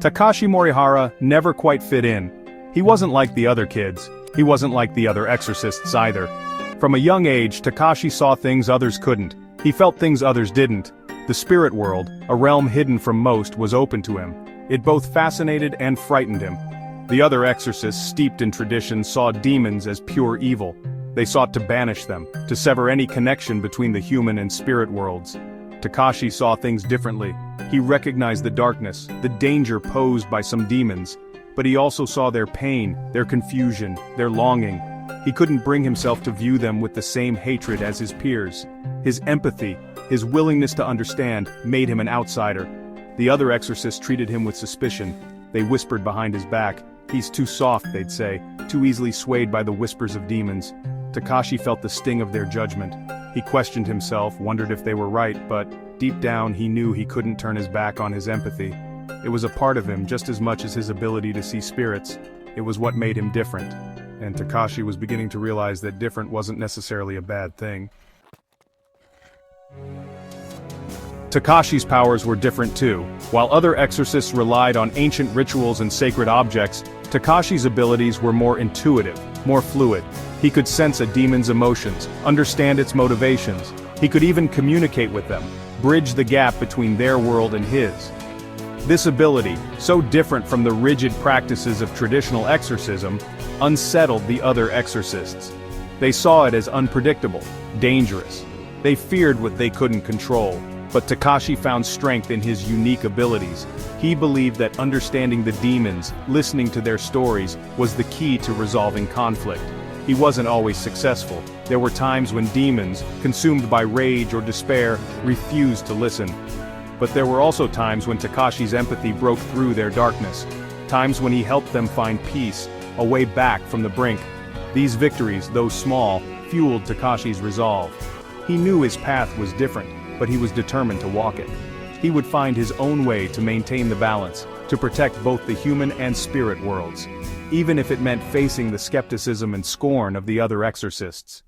Takashi Morihara never quite fit in. He wasn't like the other kids. He wasn't like the other exorcists either. From a young age, Takashi saw things others couldn't. He felt things others didn't. The spirit world, a realm hidden from most, was open to him. It both fascinated and frightened him. The other exorcists, steeped in tradition, saw demons as pure evil. They sought to banish them, to sever any connection between the human and spirit worlds. Takashi saw things differently. He recognized the darkness, the danger posed by some demons, but he also saw their pain, their confusion, their longing. He couldn't bring himself to view them with the same hatred as his peers. His empathy, his willingness to understand, made him an outsider. The other exorcists treated him with suspicion. They whispered behind his back. "He's too soft," they'd say, too easily swayed by the whispers of demons. Takashi felt the sting of their judgment. He questioned himself, wondered if they were right, but deep down he knew he couldn't turn his back on his empathy. It was a part of him just as much as his ability to see spirits. It was what made him different. And Takashi was beginning to realize that different wasn't necessarily a bad thing. Takashi's powers were different too. While other exorcists relied on ancient rituals and sacred objects, Takashi's abilities were more intuitive, more fluid. He could sense a demon's emotions, understand its motivations. He could even communicate with them, bridge the gap between their world and his. This ability, so different from the rigid practices of traditional exorcism, unsettled the other exorcists. They saw it as unpredictable, dangerous. They feared what they couldn't control. But Takashi found strength in his unique abilities. He believed that understanding the demons, listening to their stories, was the key to resolving conflict. He wasn't always successful. There were times when demons, consumed by rage or despair, refused to listen. But there were also times when Takashi's empathy broke through their darkness. Times when he helped them find peace, a way back from the brink. These victories, though small, fueled Takashi's resolve. He knew his path was different, but he was determined to walk it. He would find his own way to maintain the balance, to protect both the human and spirit worlds, even if it meant facing the skepticism and scorn of the other exorcists.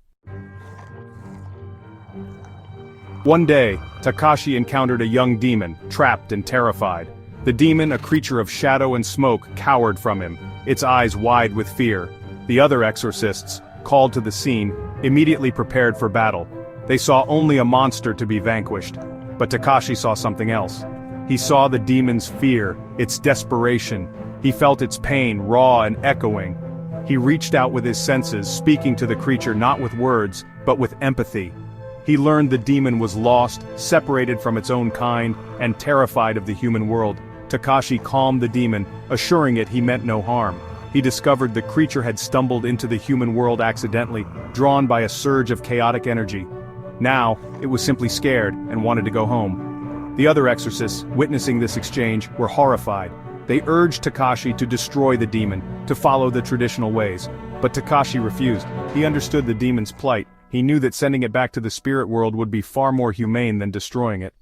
One day, Takashi encountered a young demon, trapped and terrified. The demon, a creature of shadow and smoke, cowered from him, its eyes wide with fear. The other exorcists, called to the scene, immediately prepared for battle. They saw only a monster to be vanquished. But Takashi saw something else. He saw the demon's fear, its desperation. He felt its pain, raw and echoing. He reached out with his senses, speaking to the creature not with words, but with empathy. He learned the demon was lost, separated from its own kind, and terrified of the human world. Takashi calmed the demon, assuring it he meant no harm. He discovered the creature had stumbled into the human world accidentally, drawn by a surge of chaotic energy. Now, it was simply scared and wanted to go home. The other exorcists, witnessing this exchange, were horrified. They urged Takashi to destroy the demon, to follow the traditional ways. But Takashi refused. He understood the demon's plight. He knew that sending it back to the spirit world would be far more humane than destroying it.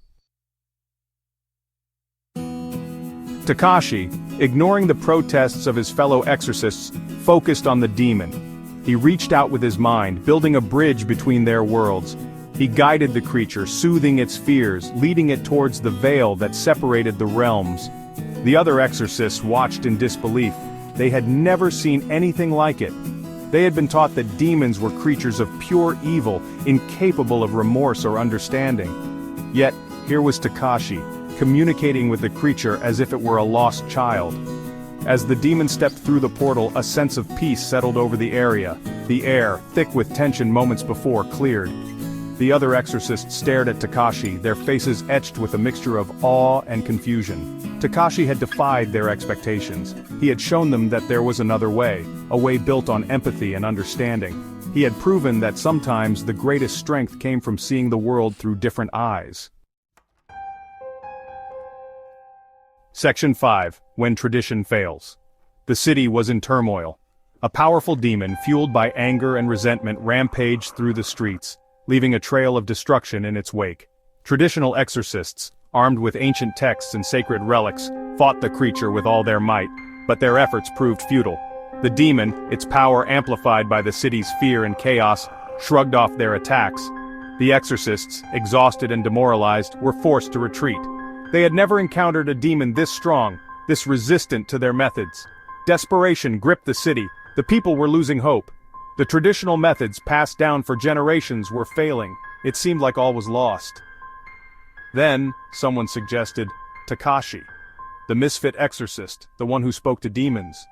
Takashi, ignoring the protests of his fellow exorcists, focused on the demon. He reached out with his mind, building a bridge between their worlds. He guided the creature, soothing its fears, leading it towards the veil that separated the realms. The other exorcists watched in disbelief. They had never seen anything like it. They had been taught that demons were creatures of pure evil, incapable of remorse or understanding. Yet, here was Takashi, communicating with the creature as if it were a lost child. As the demon stepped through the portal, a sense of peace settled over the area. The air, thick with tension moments before, cleared. The other exorcists stared at Takashi, their faces etched with a mixture of awe and confusion. Takashi had defied their expectations. He had shown them that there was another way, a way built on empathy and understanding. He had proven that sometimes the greatest strength came from seeing the world through different eyes. Section 5. When Tradition Fails. The city was in turmoil. A powerful demon, fueled by anger and resentment, rampaged through the streets, leaving a trail of destruction in its wake. Traditional exorcists, armed with ancient texts and sacred relics, fought the creature with all their might, but their efforts proved futile. The demon, its power amplified by the city's fear and chaos, shrugged off their attacks. The exorcists, exhausted and demoralized, were forced to retreat. They had never encountered a demon this strong, this resistant to their methods. Desperation gripped the city, the people were losing hope. The traditional methods passed down for generations were failing, it seemed like all was lost. Then, someone suggested, Takashi. The Misfit Exorcist, the one who spoke to demons,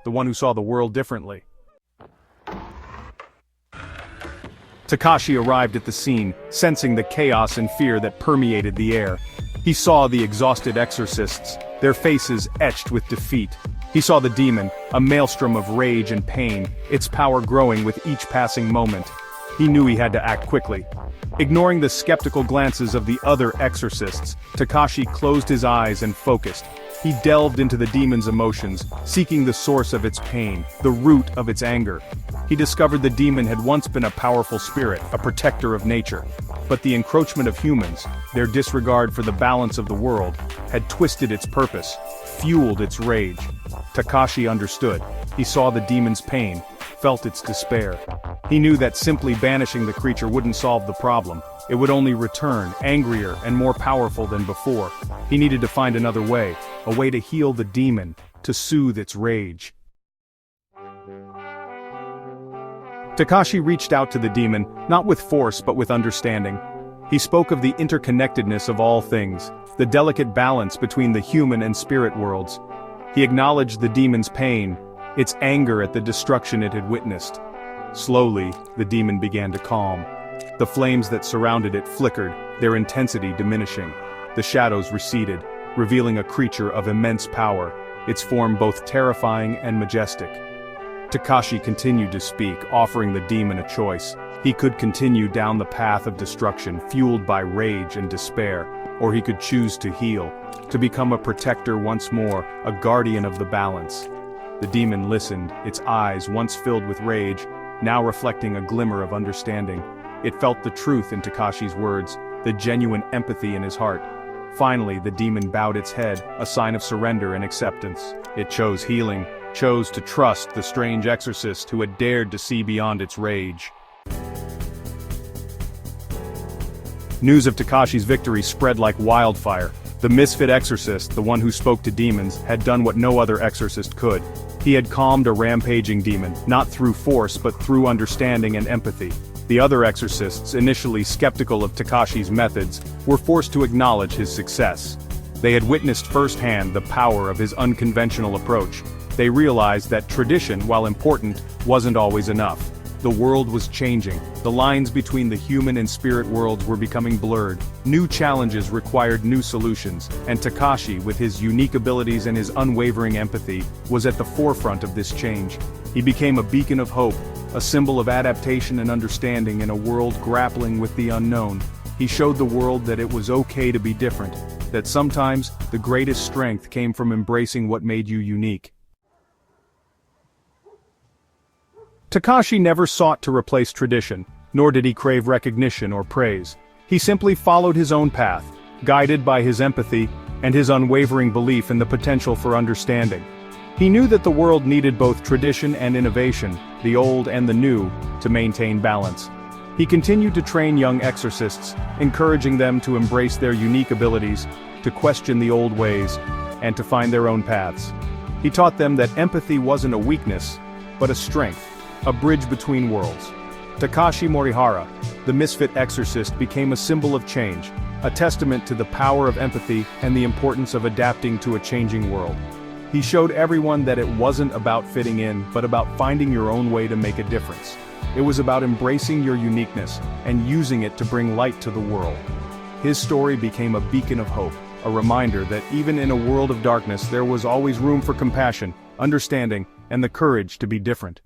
the one who saw the world differently. Takashi arrived at the scene, sensing the chaos and fear that permeated the air. He saw the exhausted exorcists, their faces etched with defeat. He saw the demon, a maelstrom of rage and pain, its power growing with each passing moment. He knew he had to act quickly. Ignoring the skeptical glances of the other exorcists, Takashi closed his eyes and focused. He delved into the demon's emotions, seeking the source of its pain, the root of its anger. He discovered the demon had once been a powerful spirit, a protector of nature. But the encroachment of humans, their disregard for the balance of the world, had twisted its purpose, fueled its rage. Takashi understood. He saw the demon's pain, felt its despair. He knew that simply banishing the creature wouldn't solve the problem. It would only return, angrier and more powerful than before. He needed to find another way, a way to heal the demon, to soothe its rage. Takashi reached out to the demon, not with force but with understanding. He spoke of the interconnectedness of all things, the delicate balance between the human and spirit worlds. He acknowledged the demon's pain, its anger at the destruction it had witnessed. Slowly, the demon began to calm. The flames that surrounded it flickered, their intensity diminishing. The shadows receded, revealing a creature of immense power, its form both terrifying and majestic. Takashi continued to speak, offering the demon a choice. He could continue down the path of destruction, fueled by rage and despair, or he could choose to heal, to become a protector once more, a guardian of the balance. The demon listened, its eyes, once filled with rage, now reflecting a glimmer of understanding. It felt the truth in Takashi's words, the genuine empathy in his heart. Finally, the demon bowed its head, a sign of surrender and acceptance. It chose healing, chose to trust the strange exorcist who had dared to see beyond its rage. News of Takashi's victory spread like wildfire. The Misfit Exorcist, the one who spoke to demons, had done what no other exorcist could. He had calmed a rampaging demon, not through force but through understanding and empathy. The other exorcists, initially skeptical of Takashi's methods, were forced to acknowledge his success. They had witnessed firsthand the power of his unconventional approach. They realized that tradition, while important, wasn't always enough. The world was changing. The lines between the human and spirit worlds were becoming blurred. New challenges required new solutions, and Takashi, with his unique abilities and his unwavering empathy, was at the forefront of this change. He became a beacon of hope, a symbol of adaptation and understanding in a world grappling with the unknown. He showed the world that it was okay to be different, that sometimes the greatest strength came from embracing what made you unique. Takashi never sought to replace tradition, nor did he crave recognition or praise. He simply followed his own path, guided by his empathy and his unwavering belief in the potential for understanding. He knew that the world needed both tradition and innovation, the old and the new, to maintain balance. He continued to train young exorcists, encouraging them to embrace their unique abilities, to question the old ways, and to find their own paths. He taught them that empathy wasn't a weakness, but a strength. A bridge between worlds. Takashi Morihara, the Misfit Exorcist, became a symbol of change, a testament to the power of empathy and the importance of adapting to a changing world. He showed everyone that it wasn't about fitting in, but about finding your own way to make a difference. It was about embracing your uniqueness and using it to bring light to the world. His story became a beacon of hope, a reminder that even in a world of darkness there was always room for compassion, understanding, and the courage to be different.